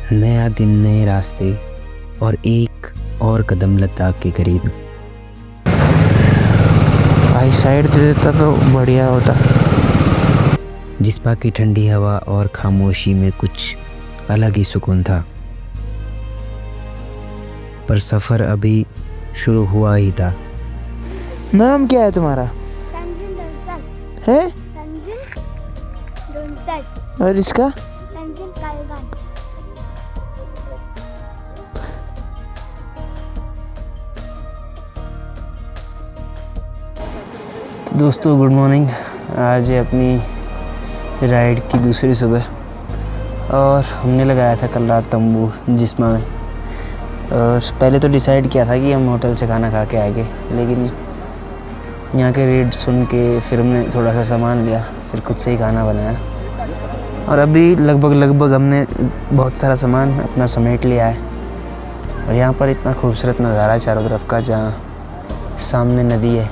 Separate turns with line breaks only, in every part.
नया दिन, नए रास्ते और एक और कदम लद्दाख के करीब।
भाई साइड दे देता तो बढ़िया होता।
जिस्पा की ठंडी हवा और खामोशी में कुछ अलग ही सुकून था। पर सफ़र अभी शुरू हुआ ही था।
नाम क्या है तुम्हारा?
तंजिल डोनसल।
है?
तंजिल डोनसल।
और इसका?
तंजिल कालगान।
दोस्तों गुड मॉर्निंग। आज है अपनी राइड की दूसरी सुबह और हमने लगाया था कल रात तंबू जिस्मा में। और पहले तो डिसाइड किया था कि हम होटल से खाना खा के आएंगे, लेकिन यहाँ के रेट सुन के फिर हमने थोड़ा सा सामान लिया, फिर खुद से ही खाना बनाया। और अभी लगभग हमने बहुत सारा सामान अपना समेट लिया है। और यहाँ पर इतना खूबसूरत नज़ारा है चारों तरफ का, जहाँ सामने नदी है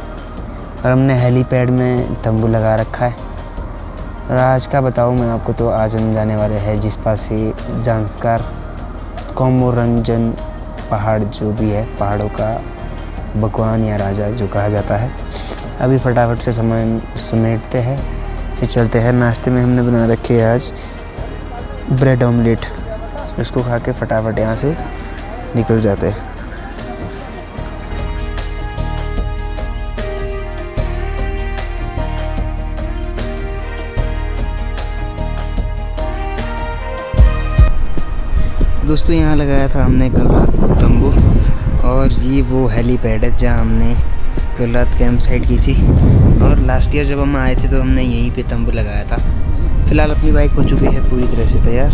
और हमने हेलीपैड में तंबू लगा रखा है। और आज का बताऊँ मैं आपको, तो आज हम जाने वाले हैं जिस्पा से जांस्कार कोमोरंजन पहाड़, जो भी है पहाड़ों का भगवान या राजा जो कहा जाता है। अभी फटाफट से सामान समेटते हैं, फिर चलते हैं। नाश्ते में हमने बना रखे है आज ब्रेड ऑमलेट, उसको खा के फटाफट यहाँ से निकल जाते हैं। दोस्तों यहाँ लगाया था हमने कल रात को तंबू, और ये वो हेलीपैड है जहाँ हमने कल रात कैंप साइट की थी। और लास्ट ईयर जब हम आए थे तो हमने यहीं पे तंबू लगाया था। फ़िलहाल अपनी बाइक हो चुकी है पूरी तरह से तैयार।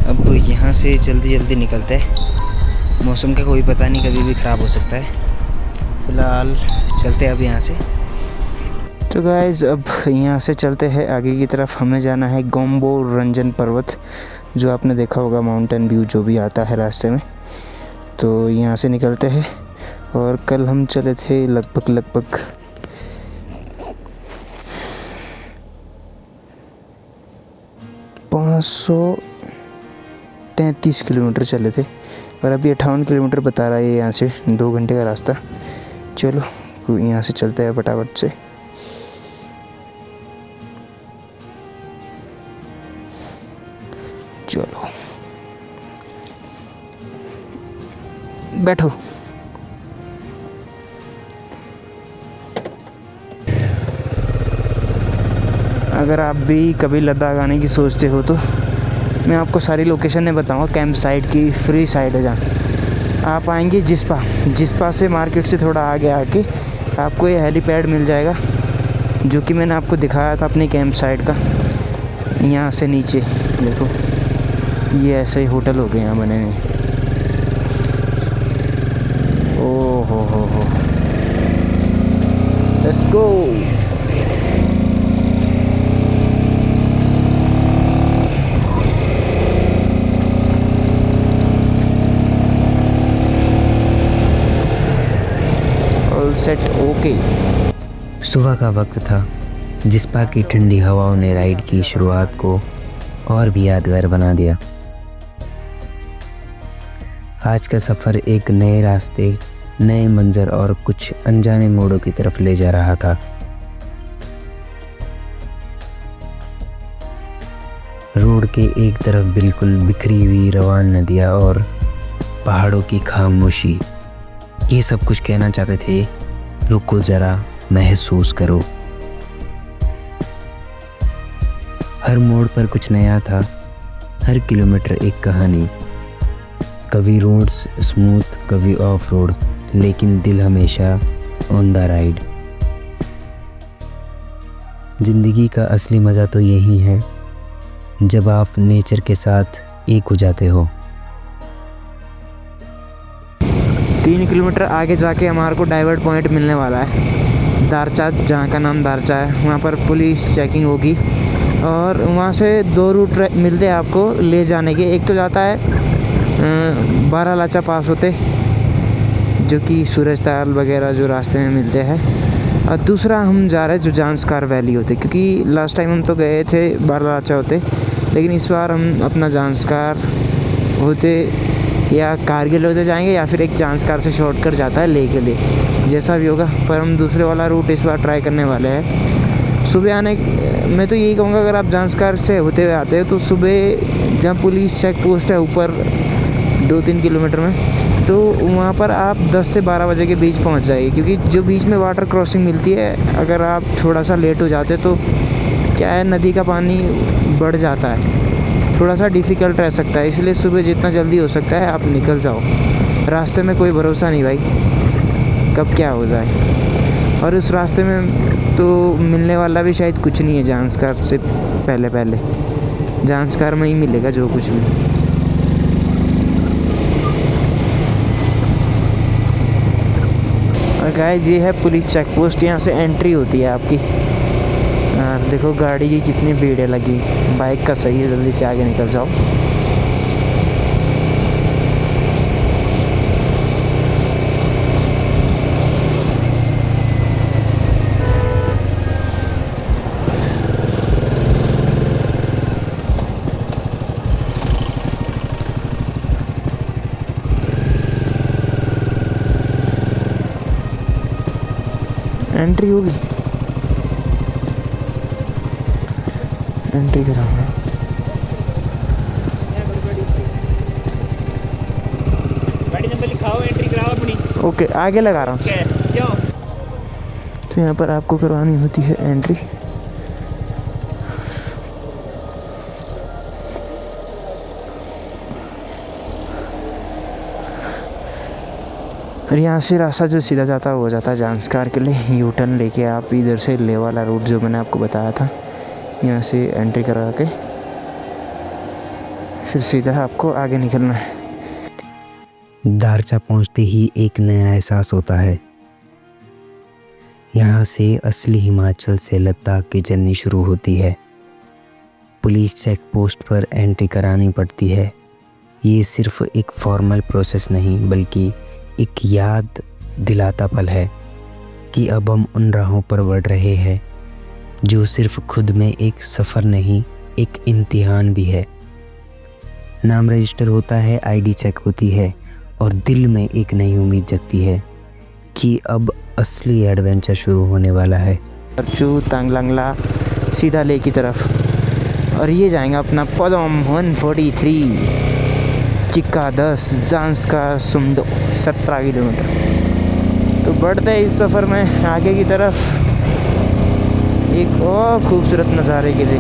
अब यहाँ से जल्दी निकलते हैं। मौसम का कोई पता नहीं, कभी भी ख़राब हो सकता है। फ़िलहाल चलते हैं अब यहाँ से।
तो गाइस अब यहाँ से चलते हैं आगे की तरफ। हमें जाना है कोमोरंजन पर्वत, जो आपने देखा होगा माउंटेन व्यू जो भी आता है रास्ते में। तो यहाँ से निकलते हैं। और कल हम चले थे लगभग 533 किलोमीटर चले थे, और अभी 58 किलोमीटर बता रहा है यहाँ से 2 घंटे का रास्ता। चलो यहाँ से चलते हैं फटाफट से। चलो बैठो। अगर आप भी कभी लद्दाख आने की सोचते हो तो मैं आपको सारी लोकेशन नहीं बताऊंगा। कैंप साइट की फ्री साइड है, जहाँ आप आएंगे जिस्पा से मार्केट से थोड़ा आगे आके आपको ये हेलीपैड मिल जाएगा, जो कि मैंने आपको दिखाया था अपनी कैंप साइट का। यहाँ से नीचे देखो, ये ऐसे ही होटल हो गए यहाँ बने हुए। ओ हो let's go. All set okay.
सुबह का वक्त था। जिस्पा की ठंडी हवाओं ने राइड की शुरुआत को और भी यादगार बना दिया। आज का सफ़र एक नए रास्ते, नए मंजर और कुछ अनजाने मोड़ों की तरफ ले जा रहा था। रोड के एक तरफ बिल्कुल बिखरी हुई रवान नदियाँ और पहाड़ों की खामोशी, ये सब कुछ कहना चाहते थे, रुको ज़रा, महसूस करो। हर मोड़ पर कुछ नया था, हर किलोमीटर एक कहानी। कभी रोड्स स्मूथ, कभी ऑफ रोड, लेकिन दिल हमेशा ऑन द राइड। ज़िंदगी का असली मज़ा तो यही है, जब आप नेचर के साथ एक हो जाते हो।
3 किलोमीटर आगे जाके हमारे को डाइवर्ट पॉइंट मिलने वाला है, दारचा, जहाँ का नाम दारचा है। वहाँ पर पुलिस चेकिंग होगी और वहाँ से 2 रूट मिलते हैं आपको ले जाने के। एक तो जाता है बारालाचा पास होते, जो कि सूरज ताल वगैरह जो रास्ते में मिलते हैं, और दूसरा हम जा रहे हैं जो जांस्कार वैली होते, क्योंकि लास्ट टाइम हम तो गए थे बारालाचा होते, लेकिन इस बार हम अपना जांस्कार होते या कारगिल होते जाएंगे या फिर एक जांस्कार से शॉर्टकट जाता है लेह के लिए, जैसा भी होगा। पर हम दूसरे वाला रूट इस बार ट्राई करने वाले हैं। सुबह आने मैं तो यही कहूँगा, अगर आप जांस्कार से होते हुए आते हैं तो सुबह जहाँ पुलिस चेक पोस्ट है ऊपर 2-3 किलोमीटर में, तो वहाँ पर आप 10 से 12 बजे के बीच पहुँच जाइए, क्योंकि जो बीच में वाटर क्रॉसिंग मिलती है, अगर आप थोड़ा सा लेट हो जाते तो क्या है, नदी का पानी बढ़ जाता है, थोड़ा सा डिफ़िकल्ट रह सकता है। इसलिए सुबह जितना जल्दी हो सकता है आप निकल जाओ। रास्ते में कोई भरोसा नहीं भाई, कब क्या हो जाए। और उस रास्ते में तो मिलने वाला भी शायद कुछ नहीं है जांस्कार से पहले जांस्कार में ही मिलेगा जो कुछ भी। और गाइस ये है पुलिस चेक पोस्ट, यहाँ से एंट्री होती है आपकी। और देखो गाड़ी की कितनी भीड़ है लगी, बाइक का सही है, जल्दी से आगे निकल जाओ। एंट्री होगी, एंट्री कराऊंगा।
गाड़ी नंबर लिखाओ, एंट्री कराओ अपनी।
ओके, आगे लगा रहा हूँ।
क्यों?
तो यहाँ पर आपको करवानी होती है एंट्री। और यहाँ से रास्ता जो सीधा जाता है वो जाता है जांस्कार के लिए। यू टर्न लेके आप इधर से लेह वाला रूट जो मैंने आपको बताया था, यहाँ से एंट्री करा के फिर सीधा आपको आगे निकलना है।
दारचा पहुंचते ही एक नया एहसास होता है। यहाँ से असली हिमाचल से लद्दाख की जर्नी शुरू होती है। पुलिस चेक पोस्ट पर एंट्री करानी पड़ती है। ये सिर्फ एक फॉर्मल प्रोसेस नहीं, बल्कि एक याद दिलाता पल है कि अब हम उन राहों पर बढ़ रहे हैं जो सिर्फ खुद में एक सफ़र नहीं, एक इम्तिहान भी है। नाम रजिस्टर होता है, आईडी चेक होती है और दिल में एक नई उम्मीद जगती है कि अब असली एडवेंचर शुरू होने वाला है।
परचू तांगलांगला सीधा लेह की तरफ, और ये जाएंगे अपना पदम 143, चिक्का 10, जांस्कार सुमडो 17 किलोमीटर। तो बढ़ते हैं इस सफ़र में आगे की तरफ एक और खूबसूरत नज़ारे के लिए।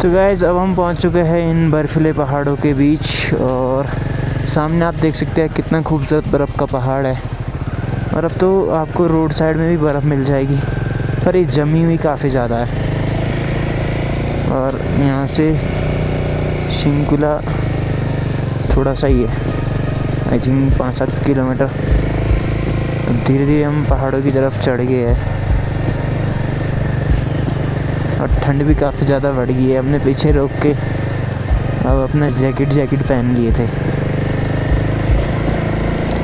तो गाइस अब हम पहुंच चुके हैं इन बर्फीले पहाड़ों के बीच, और सामने आप देख सकते हैं कितना खूबसूरत बर्फ़ का पहाड़ है। और अब तो आपको रोड साइड में भी बर्फ़ मिल जाएगी, पर ये जमी हुई काफ़ी ज़्यादा है। और यहाँ से शिंकुला थोड़ा सा ही है, आई थिंक 5-7 किलोमीटर। धीरे धीरे हम पहाड़ों की तरफ चढ़ गए हैं और ठंड भी काफ़ी ज़्यादा बढ़ गई है। हमने पीछे रोक के अब अपना जैकेट पहन लिए थे।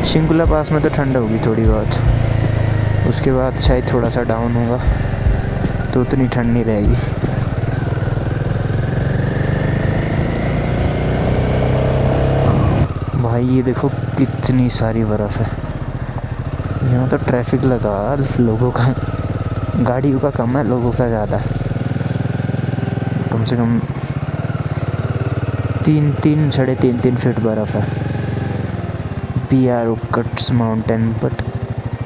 शिंकुला पास में तो ठंड होगी थोड़ी बहुत, उसके बाद शायद थोड़ा सा डाउन होगा तो उतनी ठंड नहीं रहेगी। भाई ये देखो कितनी सारी बर्फ़ है। यहाँ तो ट्रैफिक लगा लोगों का, गाड़ियों का कम है, लोगों का ज़्यादा है। कम से कम 3-3.5 फीट बर्फ़ है। BR cuts mountain but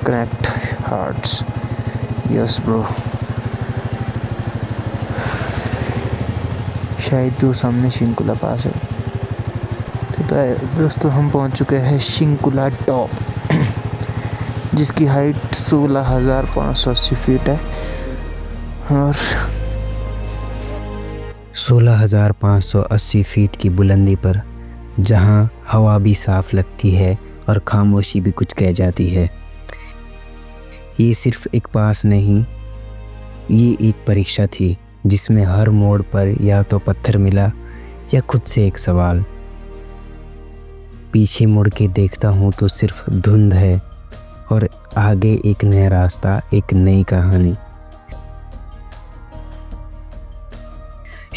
connect hearts, yes bro. शायद तो सामने शिंकुला पास है। तो दोस्तों हम पहुंच चुके हैं शिंकुला टॉप, जिसकी हाइट 16,580 फीट है। और
16,580 फीट की बुलंदी पर जहां हवा भी साफ लगती है और खामोशी भी कुछ कह जाती है। ये सिर्फ एक पास नहीं, ये एक परीक्षा थी जिसमें हर मोड़ पर या तो पत्थर मिला या खुद से एक सवाल। पीछे मुड़ के देखता हूँ तो सिर्फ धुंध है और आगे एक नया रास्ता, एक नई कहानी।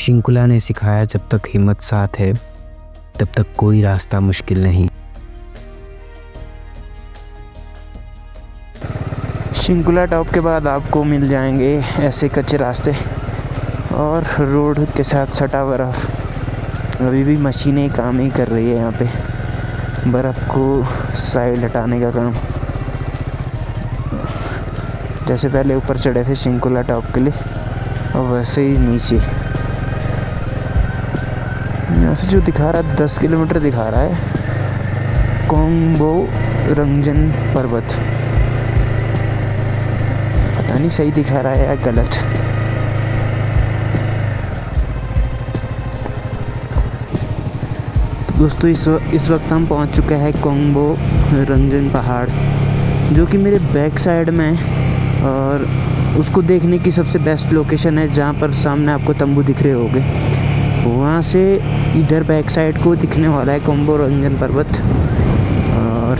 शिंकुला ने सिखाया, जब तक हिम्मत साथ है तब तक कोई रास्ता मुश्किल नहीं।
शिंकुला टॉप के बाद आपको मिल जाएंगे ऐसे कच्चे रास्ते और रोड के साथ सटा बर्फ़। अभी भी मशीनें काम ही कर रही है यहाँ पे, बर्फ़ को साइड हटाने का काम। जैसे पहले ऊपर चढ़े थे शिंकुला टॉप के लिए, और वैसे ही नीचे यहाँ से जो दिखा रहा है 10 किलोमीटर दिखा रहा है, कोंगबो रंगजन पर्वत। पता नहीं सही दिखा रहा है या गलत। तो दोस्तों इस वक्त हम पहुंच चुके हैं कोंगबो रंगजन पहाड़, जो कि मेरे बैक साइड में है, और उसको देखने की सबसे बेस्ट लोकेशन है जहाँ पर सामने आपको तंबू दिख रहे होंगे। वहाँ से इधर बैक साइड को दिखने वाला है कोंगबो रंगजन पर्वत। और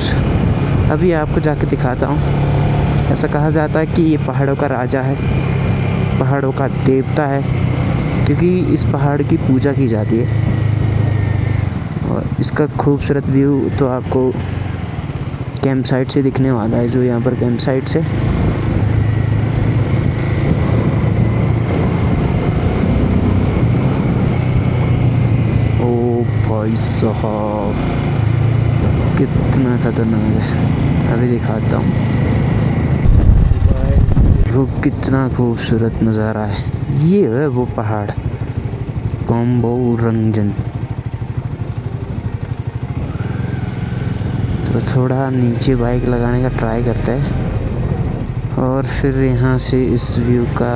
अभी आपको जाके दिखाता हूँ। ऐसा कहा जाता है कि ये पहाड़ों का राजा है, पहाड़ों का देवता है, क्योंकि इस पहाड़ की पूजा की जाती है। और इसका खूबसूरत व्यू तो आपको कैंप साइट से दिखने वाला है, जो यहाँ पर कैंप साइट से भाई साहब कितना खतरनाक है। अभी दिखाता हूँ, वो कितना खूबसूरत नज़ारा है। ये है वो पहाड़ कोंगबो रंगजन। तो थोड़ा नीचे बाइक लगाने का ट्राई करते हैं और फिर यहाँ से इस व्यू का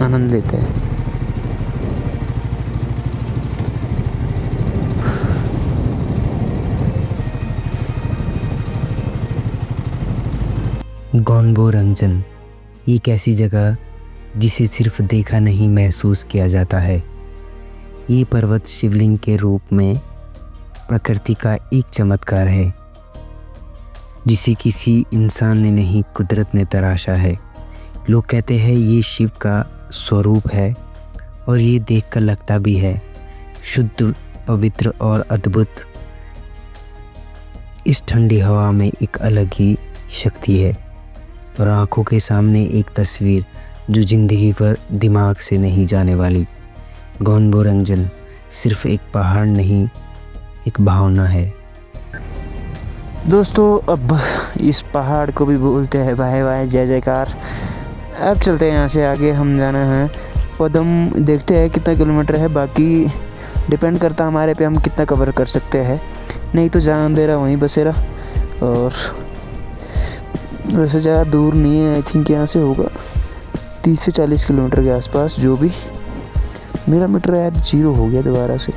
आनंद लेते हैं।
कोंगबो रंगजन एक ऐसी जगह जिसे सिर्फ देखा नहीं महसूस किया जाता है। ये पर्वत शिवलिंग के रूप में प्रकृति का एक चमत्कार है, जिसे किसी इंसान ने नहीं कुदरत ने तराशा है। लोग कहते हैं ये शिव का स्वरूप है, और ये देखकर लगता भी है शुद्ध, पवित्र और अद्भुत। इस ठंडी हवा में एक अलग ही शक्ति है, और आंखों के सामने एक तस्वीर जो ज़िंदगी भर दिमाग से नहीं जाने वाली। कोंगबो रंगजन सिर्फ एक पहाड़ नहीं, एक भावना है।
दोस्तों अब इस पहाड़ को भी बोलते हैं बाय बाय, जय जयकार। अब चलते हैं यहाँ से आगे। हम जाना है पदम, देखते हैं कितना किलोमीटर है, बाकी डिपेंड करता है हमारे पे हम कितना कवर कर सकते हैं। नहीं तो जहाँ अंधेरा वहीं बसेरा। और वैसे ज़्यादा दूर नहीं है, आई थिंक यहाँ से होगा 30 से 40 किलोमीटर के आसपास। जो भी मेरा मीटर यार 0 हो गया दोबारा से।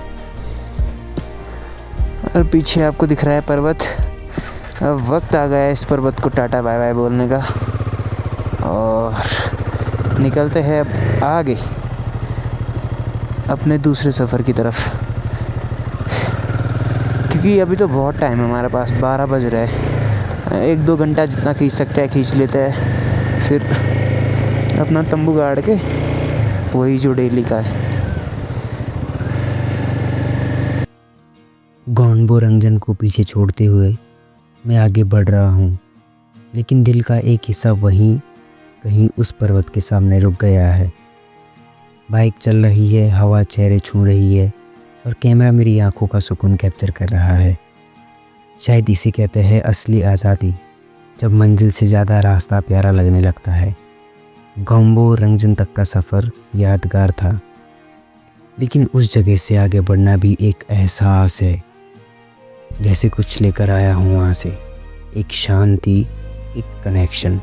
और पीछे आपको दिख रहा है पर्वत। अब वक्त आ गया है इस पर्वत को टाटा बाय बाय बोलने का, और निकलते हैं अब आगे अपने दूसरे सफ़र की तरफ। क्योंकि अभी तो बहुत टाइम है हमारे पास, 12 बज रहे हैं। 1-2 घंटा जितना खींच सकते हैं खींच लेते हैं, फिर अपना तंबू गाड़ के वही जो डेली का है।
कोंगबो रंगजन को पीछे छोड़ते हुए मैं आगे बढ़ रहा हूँ, लेकिन दिल का एक हिस्सा वहीं कहीं उस पर्वत के सामने रुक गया है। बाइक चल रही है, हवा चेहरे छू रही है, और कैमरा मेरी आंखों का सुकून कैप्चर कर रहा है। शायद इसे कहते हैं असली आज़ादी, जब मंजिल से ज़्यादा रास्ता प्यारा लगने लगता है। कोंगबो रंगजन तक का सफ़र यादगार था, लेकिन उस जगह से आगे बढ़ना भी एक एहसास है, जैसे कुछ लेकर आया हूँ वहाँ से। एक शांति, एक कनेक्शन,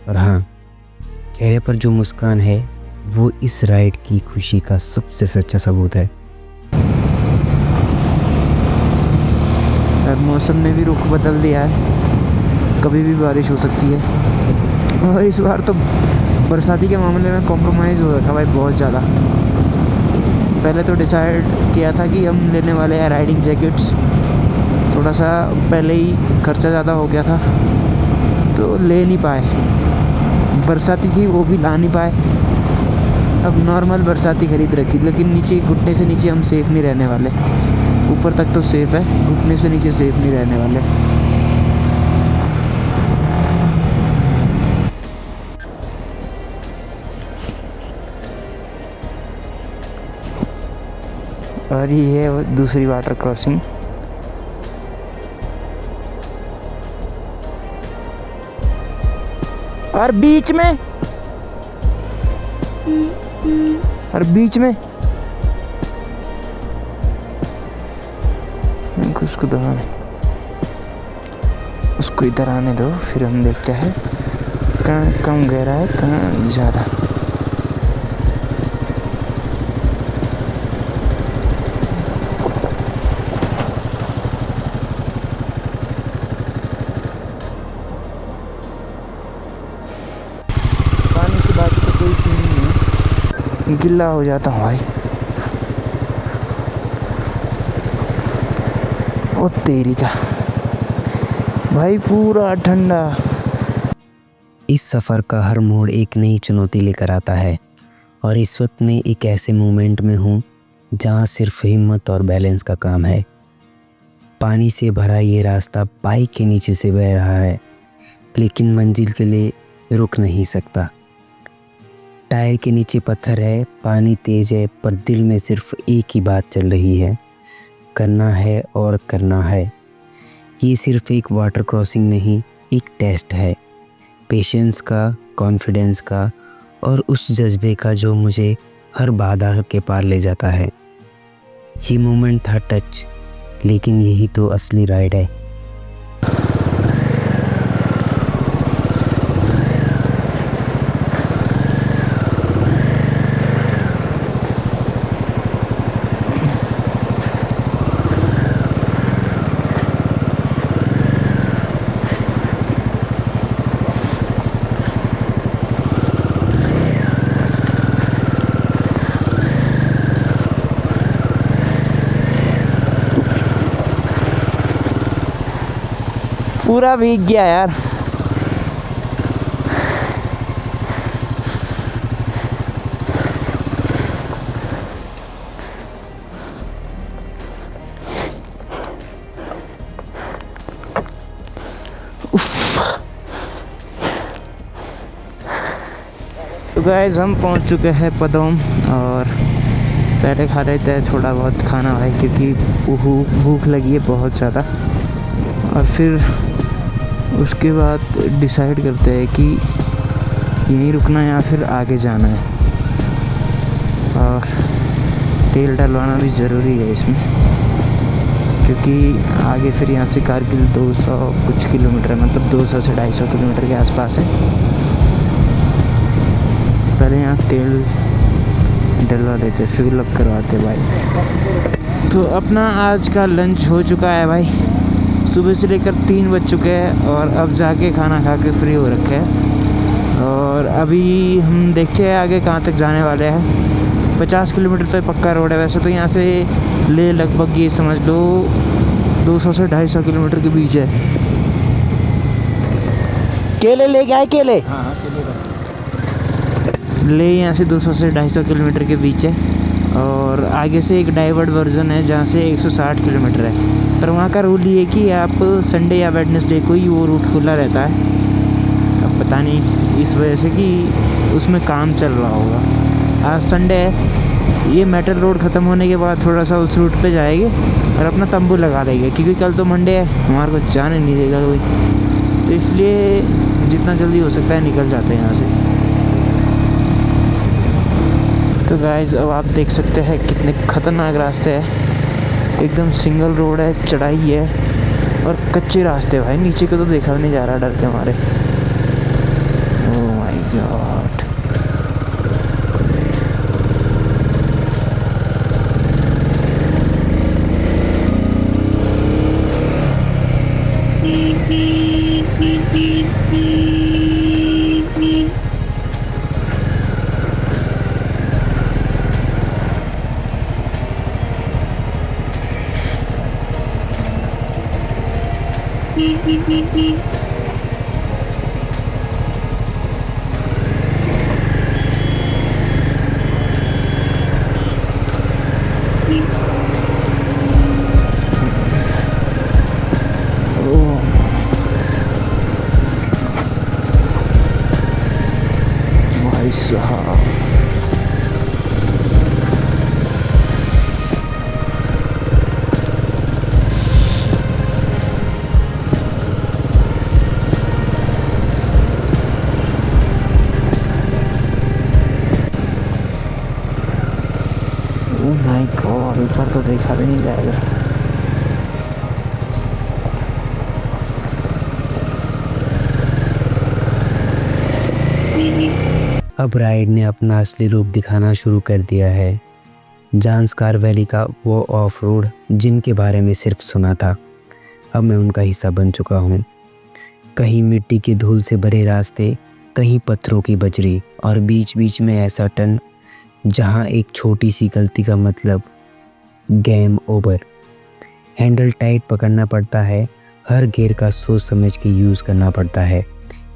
और हाँ, चेहरे पर जो मुस्कान है वो इस राइड की खुशी का सबसे सच्चा सबूत है।
मौसम ने भी रुख बदल दिया है, कभी भी बारिश हो सकती है। और इस बार तो बरसाती के मामले में कॉम्प्रोमाइज़ हो रखा भाई बहुत ज़्यादा। पहले तो डिसाइड किया था कि हम लेने वाले हैं राइडिंग जैकेट्स, थोड़ा सा पहले ही खर्चा ज़्यादा हो गया था तो ले नहीं पाए। बरसाती थी वो भी ला नहीं पाए। अब नॉर्मल बरसाती खरीद रखी, लेकिन नीचे घुटने से नीचे हम सेफ़ नहीं रहने वाले। ऊपर तक तो सेफ़ है, घुटने से नीचे सेफ़ नहीं रहने वाले। और ये है दूसरी वाटर क्रॉसिंग। और बीच में उसको दबाने, उसको इधर आने दो, फिर हम देखते हैं कहाँ कम गहरा है, कहाँ ज़्यादा। पानी की बात तो कोई सीन नहीं है, गिल्ला हो जाता हूँ भाई। ओ तेरी का भाई, पूरा ठंडा।
इस सफ़र का हर मोड़ एक नई चुनौती लेकर आता है और इस वक्त मैं एक ऐसे मोमेंट में हूँ जहाँ सिर्फ हिम्मत और बैलेंस का काम है। पानी से भरा ये रास्ता बाइक के नीचे से बह रहा है, लेकिन मंजिल के लिए रुक नहीं सकता। टायर के नीचे पत्थर है, पानी तेज है, पर दिल में सिर्फ एक ही बात चल रही है, करना है और करना है। ये सिर्फ एक वाटर क्रॉसिंग नहीं, एक टेस्ट है, पेशेंस का, कॉन्फिडेंस का और उस जज्बे का जो मुझे हर बाधा के पार ले जाता है। ये मोमेंट था टच, लेकिन यही तो असली राइड है।
पूरा भीग गया यार। तो गाइस हम पहुंच चुके हैं पदोम, और पहले खा रहे थे थोड़ा बहुत खाना भाई, क्योंकि भूख लगी है बहुत ज़्यादा। और फिर उसके बाद डिसाइड करते हैं कि यहीं रुकना है या फिर आगे जाना है। और तेल डलवाना भी ज़रूरी है इसमें, क्योंकि आगे फिर यहाँ से कारगिल 200 कुछ किलोमीटर, मतलब 200 से 250 किलोमीटर के आसपास है। पहले यहाँ तेल डलवा लेते, फ्यूल अप करवाते भाई। तो अपना आज का लंच हो चुका है भाई, सुबह से लेकर 3 बज चुके हैं और अब जाके खाना खा के फ्री हो रखे हैं। और अभी हम देखते हैं आगे कहाँ तक जाने वाले हैं। 50 किलोमीटर तो पक्का रोड है। वैसे तो यहाँ से ले लगभग ये समझ लो 200 से 250 किलोमीटर के बीच है। केले ले गए, केले ले यहाँ से 200 से 250 किलोमीटर के बीच है। और आगे से एक डाइवर्ट वर्जन है जहाँ से 160 किलोमीटर है। पर वहाँ का रूल ये है कि आप संडे या वेडनेसडे को ही वो रूट खुला रहता है। अब पता नहीं इस वजह से कि उसमें काम चल रहा होगा। आज संडे है, ये मेटल रोड ख़त्म होने के बाद थोड़ा सा उस रूट पे जाएंगे और अपना तंबू लगा लेंगे, क्योंकि कल तो मंडे है, हमारे को जाने नहीं देगा कोई। तो इसलिए जितना जल्दी हो सकता है निकल जाते हैं यहाँ से। तो गाइस अब आप देख सकते हैं कितने ख़तरनाक रास्ते हैं। एकदम सिंगल रोड है, चढ़ाई है और कच्चे रास्ते भाई। नीचे को तो देखा भी नहीं जा रहा डर के मारे। Oh my God. Oh my God, ऊपर तो देखा भी नहीं जाएगा।
अब राइड ने अपना असली रूप दिखाना शुरू कर दिया है। ज़ांस्कार वैली का वो ऑफ रोड जिनके बारे में सिर्फ सुना था, अब मैं उनका हिस्सा बन चुका हूँ। कहीं मिट्टी की धूल से भरे रास्ते, कहीं पत्थरों की बजरी, और बीच बीच में ऐसा टर्न जहाँ एक छोटी सी गलती का मतलब गेम ओवर। हैंडल टाइट पकड़ना पड़ता है, हर गियर का सोच समझ के यूज़ करना पड़ता है।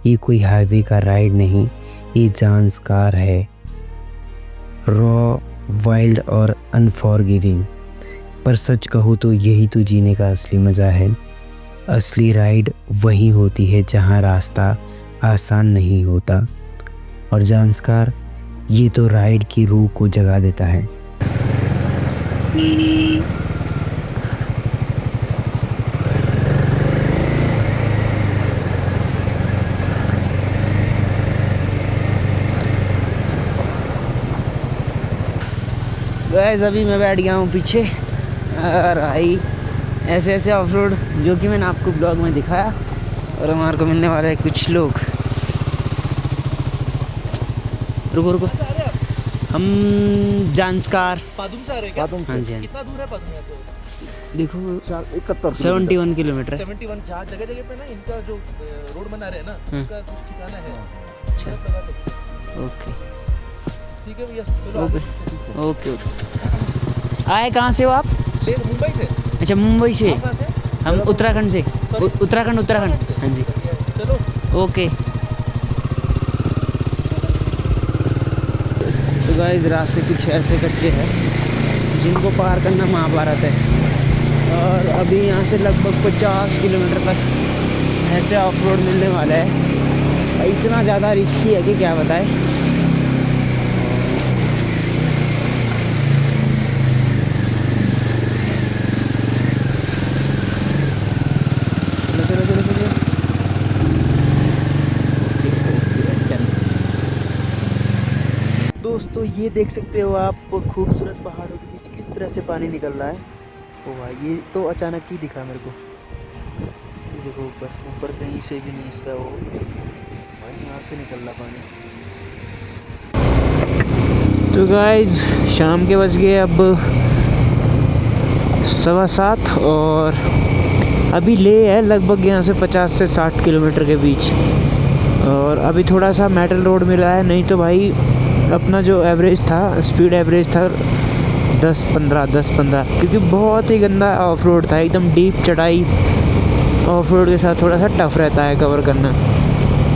ये कोई हाईवे का राइड नहीं, ये ज़ांस्कार है, रॉ, वाइल्ड और अनफॉरगिविंग। पर सच कहूँ तो यही तो जीने का असली मज़ा है। असली राइड वही होती है जहाँ रास्ता आसान नहीं होता, और ज़ांस्कार ये तो राइड की रूह को जगा देता है।
गाइस अभी मैं बैठ गया हूँ पीछे, और भाई ऐसे ऐसे ऑफ रोड जो कि मैंने आपको ब्लॉग में दिखाया, और हमारे को मिलने वाले हैं कुछ लोग। रुको रुको, हम ज़ांस्कार
पादुम से आ रहे हैं क्या?
हाँ जी हाँ,
कितना दूर है पादुम से?
देखो
71
71 किलोमीटर है।
71। जहाँ जगह जगह पे ना इनका जो रोड बना रहे हैं ना, उनका कुछ ठिकाना है।
अच्छा
लगा सकते हैं।
ओके
ठीक है भैया, चलो
ओके
आगे।
Okay okay. आए कहाँ से हो आप?
ले मुंबई से।
अच्छा मुंबई से,
आप कहाँ से?
हम उत्तराखंड से। उत्तराखंड
से?
हाँ जी।
चलो
ओके। तो गाइस रास्ते कुछ ऐसे कच्चे हैं जिनको पार करना महाभारत है, और अभी यहाँ से लगभग 50 किलोमीटर तक ऐसे ऑफ रोड मिलने वाला है। इतना ज़्यादा रिस्की है कि क्या बताएं। चलो चलो चलो चलो।
दोस्तों ये देख सकते हो आप, खूबसूरत पहाड़ों के बीच किस तरह से पानी निकल रहा है। ओ भाई ये तो अचानक ही दिखा मेरे को। ये देखो ऊपर ऊपर कहीं से भी नहीं इसका वो भाई यहाँ से निकल रहा पानी।
तो गाइज शाम के बज गए अब 7:15, और अभी ले है लगभग यहाँ से 50 से 60 किलोमीटर के बीच, और अभी थोड़ा सा मेटल रोड मिला है, नहीं तो भाई अपना जो एवरेज था, स्पीड एवरेज था 10-15, क्योंकि बहुत ही गंदा ऑफ रोड था, एकदम डीप चढ़ाई। ऑफ रोड के साथ थोड़ा सा टफ रहता है कवर करना।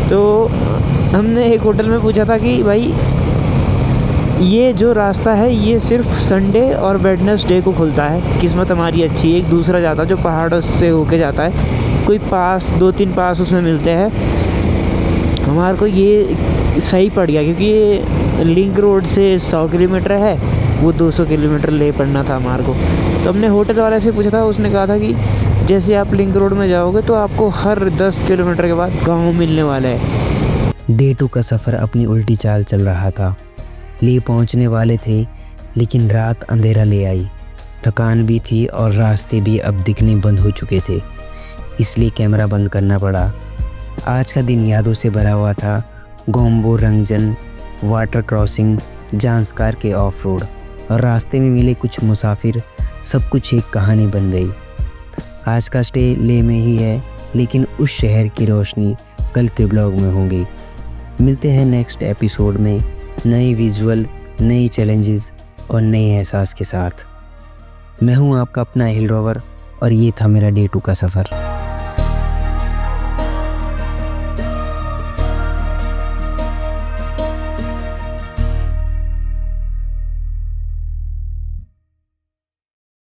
तो हमने एक होटल में पूछा था कि भाई ये जो रास्ता है ये सिर्फ संडे और वेडनेसडे को खुलता है। किस्मत हमारी अच्छी है, एक दूसरा जाता जो पहाड़ों से होके जाता है, कोई पास 2-3 पास उसमें मिलते हैं। हमारे को ये सही पड़ गया, क्योंकि ये लिंक रोड से 100 किलोमीटर है, वो 200 किलोमीटर ले पड़ना था हमारे को। तो हमने होटल वाले से पूछा था, उसने कहा था कि जैसे आप लिंक रोड में जाओगे तो आपको हर 10 किलोमीटर के बाद गाँव मिलने वाला है।
डे 2 का सफ़र अपनी उल्टी चाल चल रहा था। ले पहुंचने वाले थे, लेकिन रात अंधेरा ले आई। थकान भी थी और रास्ते भी अब दिखने बंद हो चुके थे, इसलिए कैमरा बंद करना पड़ा। आज का दिन यादों से भरा हुआ था। गोम्बो रंगजन, वाटर क्रॉसिंग, ज़ांस्कार के ऑफ रोड और रास्ते में मिले कुछ मुसाफिर, सब कुछ एक कहानी बन गई। आज का स्टे ले में ही है, लेकिन उस शहर की रोशनी कल के ब्लॉग में होगी। मिलते हैं नेक्स्ट एपिसोड में नई विजुअल, नई चैलेंजेस और नए एहसास के साथ। मैं हूं आपका अपना हिल रोवर, और ये था मेरा डे 2 का सफ़र।